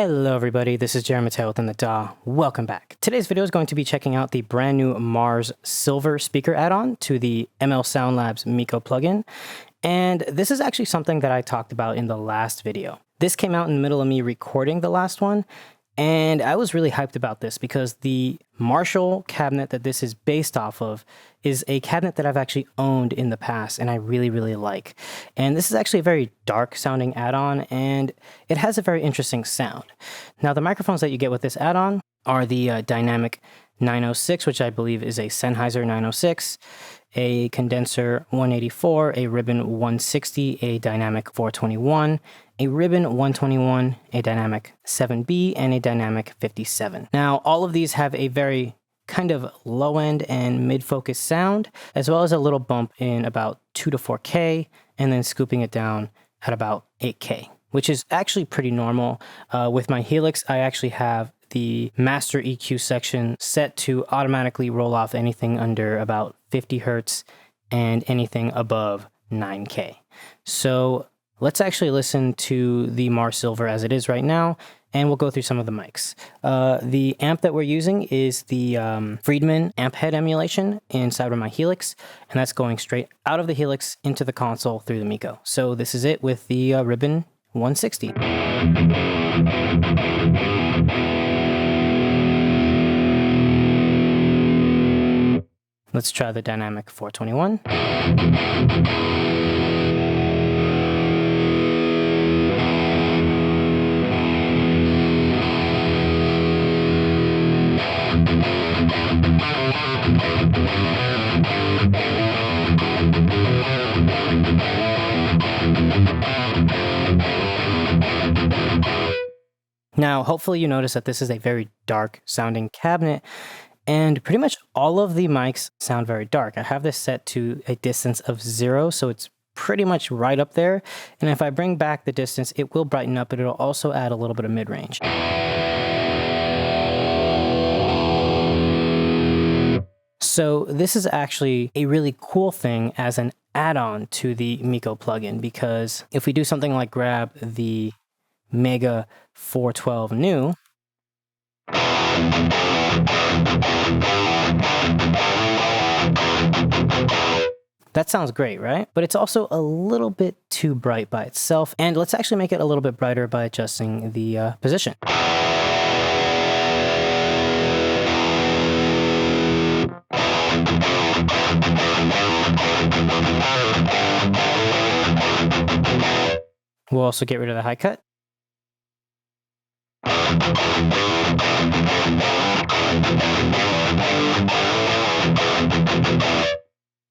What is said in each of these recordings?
Hello everybody, this is Jeremy Mateo within the DAW. Welcome back. Today's video is going to be checking out the brand new Mars Silver speaker add-on to the ML Sound Labs Mikko plugin. And this is actually something that I talked about in the last video. This came out in the middle of me recording the last one, and I was really hyped about this because the Marshall cabinet that this is based off of is a cabinet that I've actually owned in the past and I really like. And this is actually a very dark sounding add-on and it has a very interesting sound. Now the microphones that you get with this add-on are the Dynamic 906, which I believe is a Sennheiser 906, a condenser 184, a ribbon 160, a dynamic 421, a ribbon 121, a dynamic 7B, and a dynamic 57. Now, all of these have a very kind of low end and mid-focus sound, as well as a little bump in about 2 to 4K, and then scooping it down at about 8K, which is actually pretty normal. With my Helix, I actually have the master EQ section set to automatically roll off anything under about 50 hertz and anything above 9K. So let's actually listen to the Mars Silver as it is right now, and we'll go through some of the mics. The amp that we're using is the Friedman amp head emulation inside of my Helix, and that's going straight out of the Helix into the console through the Mikko. So this is it with the ribbon 160. Let's try the dynamic 421. Now, hopefully you notice that this is a very dark sounding cabinet, and pretty much all of the mics sound very dark. I have this set to a distance of 0, so it's pretty much right up there. And if I bring back the distance, it will brighten up, but it'll also add a little bit of mid-range. So this is actually a really cool thing as an add-on to the Mikko plugin, because if we do something like grab the Mega 412 new, that sounds great, right? But it's also a little bit too bright by itself. And let's actually make it a little bit brighter by adjusting the position. We'll also get rid of the high cut.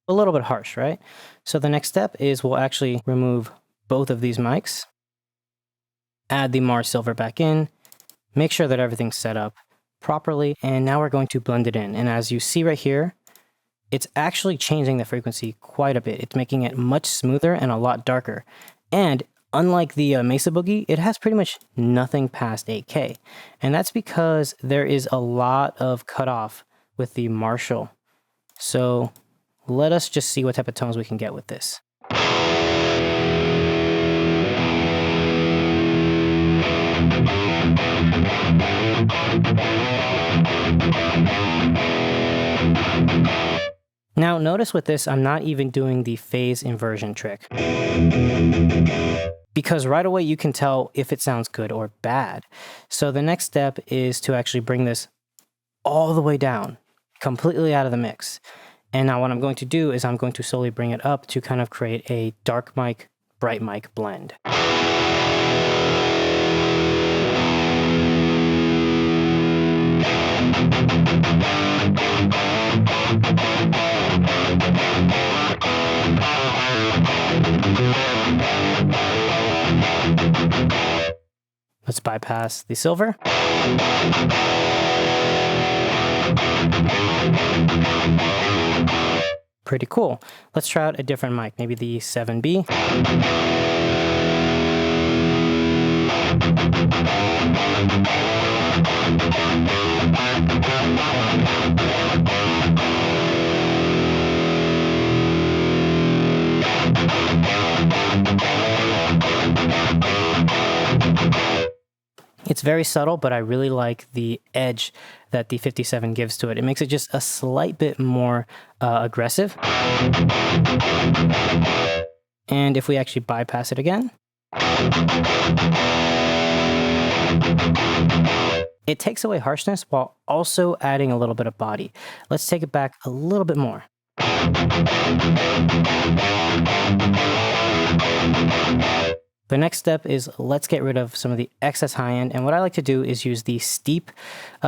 A little bit harsh, right? So the next step is we'll actually remove both of these mics, add the Mars Silver back in, make sure that everything's set up properly, and now we're going to blend it in. And as you see right here, it's actually changing the frequency quite a bit. It's making it much smoother and a lot darker. And unlike the Mesa Boogie, it has pretty much nothing past 8K. And that's because there is a lot of cutoff with the Marshall. So let us just see what type of tones we can get with this. Now notice with this, I'm not even doing the phase inversion trick, because right away you can tell if it sounds good or bad. So the next step is to actually bring this all the way down, completely out of the mix. And now what I'm going to do is I'm going to slowly bring it up to kind of create a dark mic, bright mic blend. Let's bypass the silver. Pretty cool. Let's try out a different mic, maybe the 7B. It's very subtle, but I really like the edge that the 57 gives to it. It makes it just a slight bit more aggressive. And if we actually bypass it again, it takes away harshness while also adding a little bit of body. Let's take it back a little bit more. The next step is let's get rid of some of the excess high end. And what I like to do is use the steep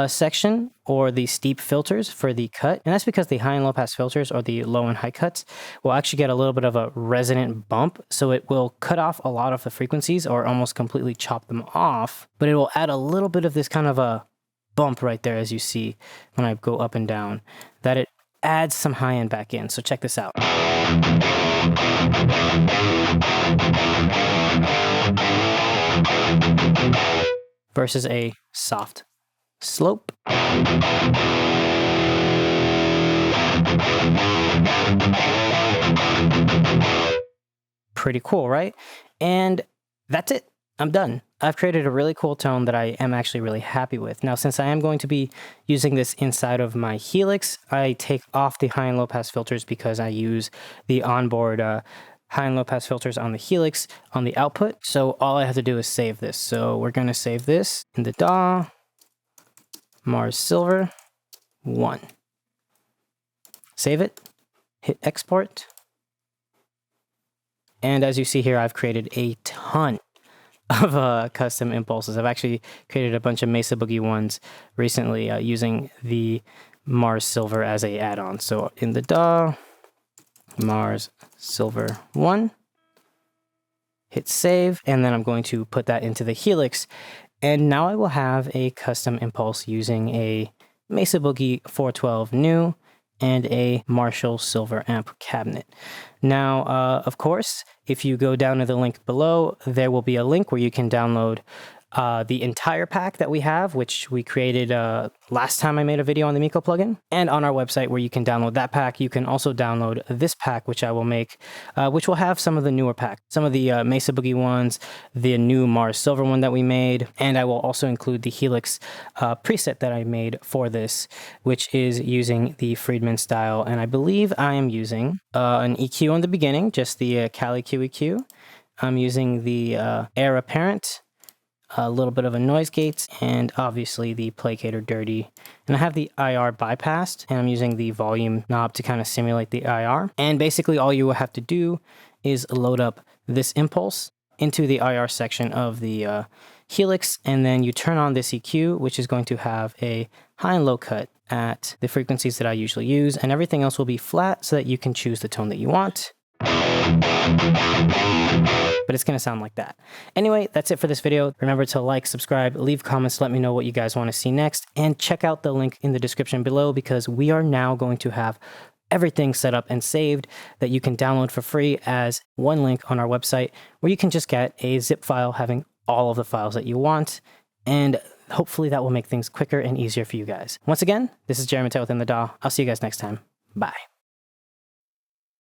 section or the steep filters for the cut. And that's because the high and low pass filters or the low and high cuts will actually get a little bit of a resonant bump. So it will cut off a lot of the frequencies or almost completely chop them off. But it will add a little bit of this kind of a bump right there, as you see when I go up and down, that it adds some high end back in. So check this out. Versus a soft slope. Pretty cool, right? And that's it. I'm done. I've created a really cool tone that I am actually really happy with. Now, since I am going to be using this inside of my Helix, I take off the high and low pass filters because I use the onboard high and low pass filters on the Helix on the output. So all I have to do is save this. So we're going to save this in the DAW, Mars Silver 1. Save it, hit export. And as you see here, I've created a ton of custom impulses. I've actually created a bunch of Mesa Boogie ones recently using the Mars Silver as a add-on. So in the DAW, Mars Silver 1, hit save, and then I'm going to put that into the Helix. And now I will have a custom impulse using a Mesa Boogie 412 new and a Marshall Silver amp cabinet. Now, of course, if you go down to the link below, there will be a link where you can download the entire pack that we have, which we created last time I made a video on the Mikko plugin, and on our website where you can download that pack. You can also download this pack, which I will make, which will have some of the newer packs, some of the Mesa Boogie ones, the new Mars Silver one that we made, and I will also include the Helix preset that I made for this, which is using the Friedman style, and I believe I am using an EQ in the beginning, just the Cali QEQ. I'm using the Air Apparent, a little bit of a noise gate, and obviously the placator dirty. And I have the IR bypassed, and I'm using the volume knob to kind of simulate the IR. And basically all you will have to do is load up this impulse into the IR section of the Helix, and then you turn on this EQ, which is going to have a high and low cut at the frequencies that I usually use, and everything else will be flat so that you can choose the tone that you want. But it's going to sound like that. Anyway, that's it for this video. Remember to like, subscribe, leave comments, let me know what you guys want to see next, and check out the link in the description below because we are now going to have everything set up and saved that you can download for free as one link on our website where you can just get a zip file having all of the files that you want, and hopefully that will make things quicker and easier for you guys. Once again, this is Jeremy Mateo within the DAW. I'll see you guys next time. Bye.